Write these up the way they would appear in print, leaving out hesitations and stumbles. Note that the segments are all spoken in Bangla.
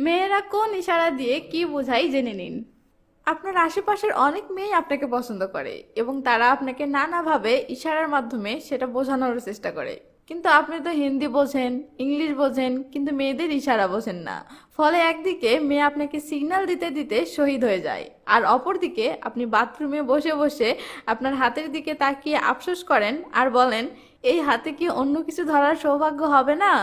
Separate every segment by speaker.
Speaker 1: মেয়েরা কোন ইশারা দিয়ে কি বোঝায় জেনে নিন। আপনার আশেপাশের অনেক মেয়ে আপনাকে পছন্দ করে এবং তারা আপনাকে নানাভাবে ইশারার মাধ্যমে সেটা বোঝানোর চেষ্টা করে। কিন্তু আপনি তো হিন্দি বোঝেন, ইংলিশ বোঝেন, কিন্তু মেয়েদের ইশারা বোঝেন না। ফলে একদিকে মেয়ে আপনাকে সিগন্যাল দিতে দিতে শহীদ হয়ে যায়, আর অপরদিকে আপনি বাথরুমে বসে বসে আপনার হাতের দিকে তাকিয়ে আফসোস করেন আর বলেন, এই হাতে কি অন্য কিছু ধরার সৌভাগ্য হবে না?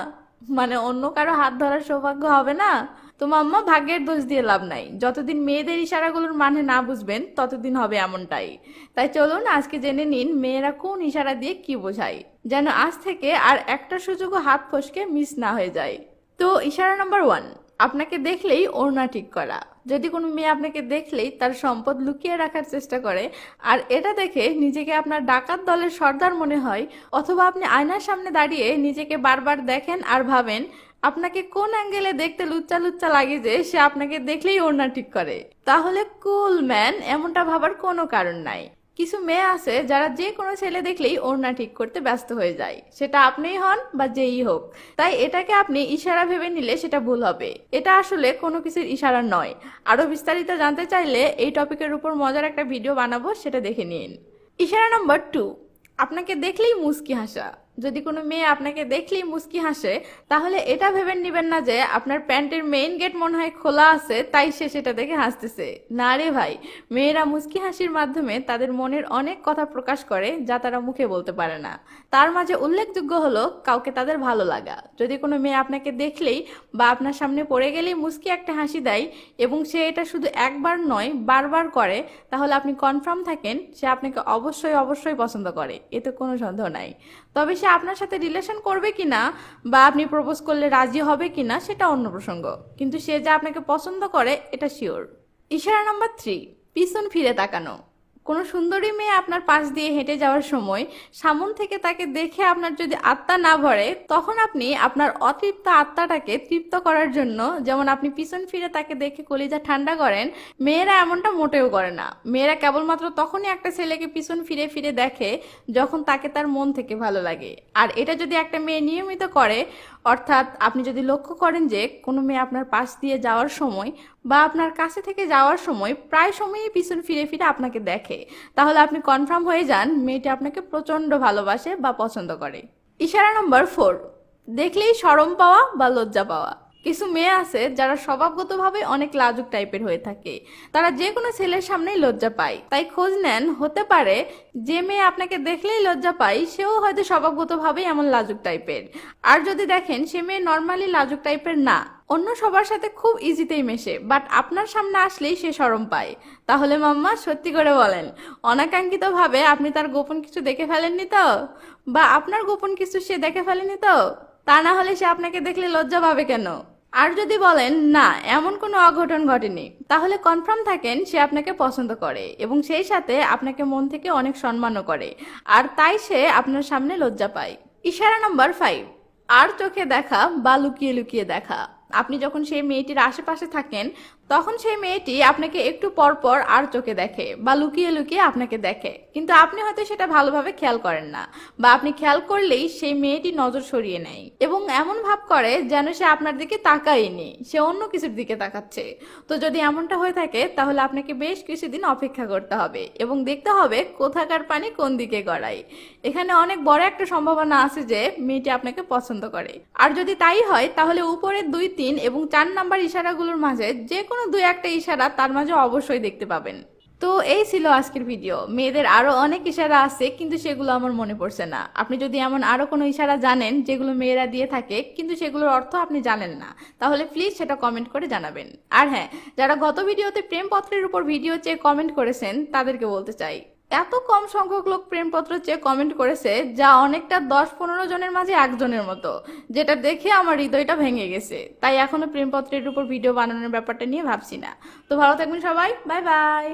Speaker 1: মানে অন্য কারো হাত ধরার সৌভাগ্য হবে না? তো মাম্মা, ভাগ্যের দোষ দিয়ে লাভ নাই। যতদিন মেয়েদের ইশারাগুলোর মানে না বুঝবেন ততদিন হবে এমনটাই। তাই চলুন আজকে জেনে নিন মেয়েরা কোন ইশারা দিয়ে কি বোঝায়, যেন আজ থেকে আর একটা সুযোগও হাত ফসকে মিস না হয়ে যায়। তো ইশারা নাম্বার 1, আপনাকে দেখলেই ওড়না ঠিক করা। যদি কোনো মেয়ে আপনাকে দেখলেই তার সম্পদ লুকিয়ে রাখার চেষ্টা করে, আর এটা দেখে নিজেকে আপনার ডাকাত দলের সর্দার মনে হয়, অথবা আপনি আয়নার সামনে দাঁড়িয়ে নিজেকে বারবার দেখেন আর ভাবেন আপনাকে কোন অ্যাঙ্গেলে দেখতে লুচ্চা লুচ্চা লাগে যে সে আপনাকে দেখলেই ওড়না ঠিক করে, তাহলে কুল ম্যান, এমনটা ভাবার কোনো কারণ নাই। কিছু মেয়ে আছে যারা যে কোনো ছেলে দেখলেই ওড়না ঠিক করতে ব্যস্ত হয়ে যায়, সেটা আপনিই হন বা যেই হোক। তাই এটাকে আপনি ইশারা ভেবে নিলে সেটা ভুল হবে। এটা আসলে কোনো কিছুর ইশারা নয়। আরো বিস্তারিত জানতে চাইলে এই টপিকের উপর মজার একটা ভিডিও বানাবো, সেটা দেখে নিন। ইশারা নাম্বার 2, আপনাকে দেখলেই মুচকি হাসা। যদি কোনো মেয়ে আপনাকে দেখলেই মুচকি হাসে, তাহলে এটা ভেবে নিবেন না যে আপনার প্যান্টের মেইন গেট মনে হয় খোলা আছে তাই সে সেটা দেখে হাসতেছে। না রে ভাই, মেয়েরা মুচকি হাসির মাধ্যমে তাদের মনের অনেক কথা প্রকাশ করে যা তারা মুখে বলতে পারে না। তার মাঝে উল্লেখযোগ্য হলো কাউকে তাদের ভালো লাগা। যদি কোনো মেয়ে আপনাকে দেখলেই বা আপনার সামনে পড়ে গেলেই মুচকি একটা হাসি দেয় এবং সে এটা শুধু একবার নয় বারবার করে, তাহলে আপনি কনফার্ম থাকেন সে আপনাকে অবশ্যই অবশ্যই পছন্দ করে, এতে কোনো সন্দেহ নাই। তবে সে আপনার সাথে রিলেশন করবে কিনা বা আপনি প্রপোজ করলে রাজি হবে কিনা সেটা অন্য প্রসঙ্গ, কিন্তু সে যা আপনাকে পছন্দ করে এটা শিওর। ইশারা নাম্বার 3, পিছন ফিরে তাকানো। কোনো সুন্দরী মেয়ে আপনার পাশ দিয়ে হেঁটে যাওয়ার সময় সামন থেকে তাকে দেখে আপনার যদি আত্মা না ভরে, তখন আপনি আপনার অতৃপ্ত আত্মাটাকে তৃপ্ত করার জন্য যেমন আপনি পিছন ফিরে তাকে দেখে কলিজা ঠান্ডা করেন, মেয়েরা এমনটা মোটেও করে না। মেয়েরা কেবলমাত্র তখনই একটা ছেলেকে পিছন ফিরে ফিরে দেখে যখন তাকে তার মন থেকে ভালো লাগে। আর এটা যদি একটা মেয়ে নিয়মিত করে, অর্থাৎ আপনি যদি লক্ষ্য করেন যে কোনো মেয়ে আপনার পাশ দিয়ে যাওয়ার সময় বা আপনার কাছে থেকে যাওয়ার সময় প্রায় সময়ই পিছন ফিরে ফিরে আপনাকে দেখে, তাহলে আপনি কনফার্ম হয়ে যান মেয়েটি আপনাকে প্রচন্ড ভালোবাসে বা পছন্দ করে। ইশারা নম্বর 4, দেখলেই শরম পাওয়া বা লজ্জা পাওয়া। কিছু মেয়ে আছে যারা স্বভাবগতভাবে অনেক লাজুক টাইপের হয়ে থাকে। তারা যে কোনো ছেলের সামনেই লজ্জা পায়। তাই খোঁজ নেন, হতে পারে যে মেয়ে আপনাকে দেখলেই লজ্জা পায় সেও হয়তো স্বভাবগতভাবেই এমন লাজুক টাইপের। আর যদি দেখেন সে মেয়ে নর্মালি লাজুক টাইপের না, অন্য সবার সাথে খুব ইজিতেই মেশে, বাট আপনার সামনে আসলেই সে শরম পায়, তাহলে মাম্মা সত্যি করে বলেন, অনাকাঙ্ক্ষিতভাবে আপনি তার গোপন কিছু দেখে ফেলেননি তো? বা আপনার গোপন কিছু সে দেখে ফেলেনি তো? তা না হলে সে আপনাকে দেখলে লজ্জা পাবে কেন? আর যদি বলেন না, এমন কোনো অঘটন ঘটেনি, তাহলে কনফার্ম থাকেন সে আপনাকে পছন্দ করে এবং সেই সাথে আপনাকে মন থেকে অনেক সম্মানও করে, আর তাই সে আপনার সামনে লজ্জা পায়। ইশারা নাম্বার 5, আর চোখে দেখা বা লুকিয়ে লুকিয়ে দেখা। আপনি যখন সেই মেয়েটির আশেপাশে থাকেন তখন সেই মেয়েটি আপনাকে একটু পর পর আর চোখে দেখে বা লুকিয়ে লুকিয়ে আপনাকে দেখে, কিন্তু আপনি হয়তো সেটা ভালোভাবে খেয়াল করেন না, বা আপনি খেয়াল করলেই সেই মেয়েটি নজর সরিয়ে নেয় এবং এমন ভাব করে যেন সে আপনার দিকে তাকায়নি, সে অন্য কিছুর দিকে তাকাচ্ছে। তো যদি এমনটা হয়ে থাকে তাহলে আপনাকে বেশ কিছুদিন অপেক্ষা করতে হবে এবং দেখতে হবে কোথাকার পানি কোন দিকে গড়ায়। এখানে অনেক বড় একটা সম্ভাবনা আছে যে মেয়েটি আপনাকে পছন্দ করে। আর যদি তাই হয় তাহলে উপরে 2, 3 এবং 4 নাম্বার ইশারাগুলোর মাঝে যে কোনো 2-1টা ইশারা তার মাঝে অবশ্যই দেখতে পাবেন। তো এই ছিল আজকের ভিডিও। মেয়েদের আরো অনেক ইশারা আছে কিন্তু সেগুলো আমার মনে পড়ছে না। আপনি যদি এমন আরো কোনো ইশারা জানেন যেগুলো মেয়েরা দিয়ে থাকে কিন্তু সেগুলোর অর্থ আপনি জানেন না, তাহলে প্লিজ সেটা কমেন্ট করে জানাবেন। আর হ্যাঁ, যারা গত ভিডিওতে প্রেমপত্রের উপর ভিডিও চেয়ে কমেন্ট করেছেন তাদেরকে বলতে চাই, এত কম সংখ্যক লোক প্রেমপত্র চেয়ে কমেন্ট করেছে যা অনেকটা 10-15 জনের মাঝে একজনের মতো, যেটা দেখে আমার হৃদয়টা ভেঙে গেছে। তাই এখনো প্রেমপত্রের উপর ভিডিও বানানোর ব্যাপারটা নিয়ে ভাবছি না। তো ভালো থাকবেন সবাই, বাই বাই।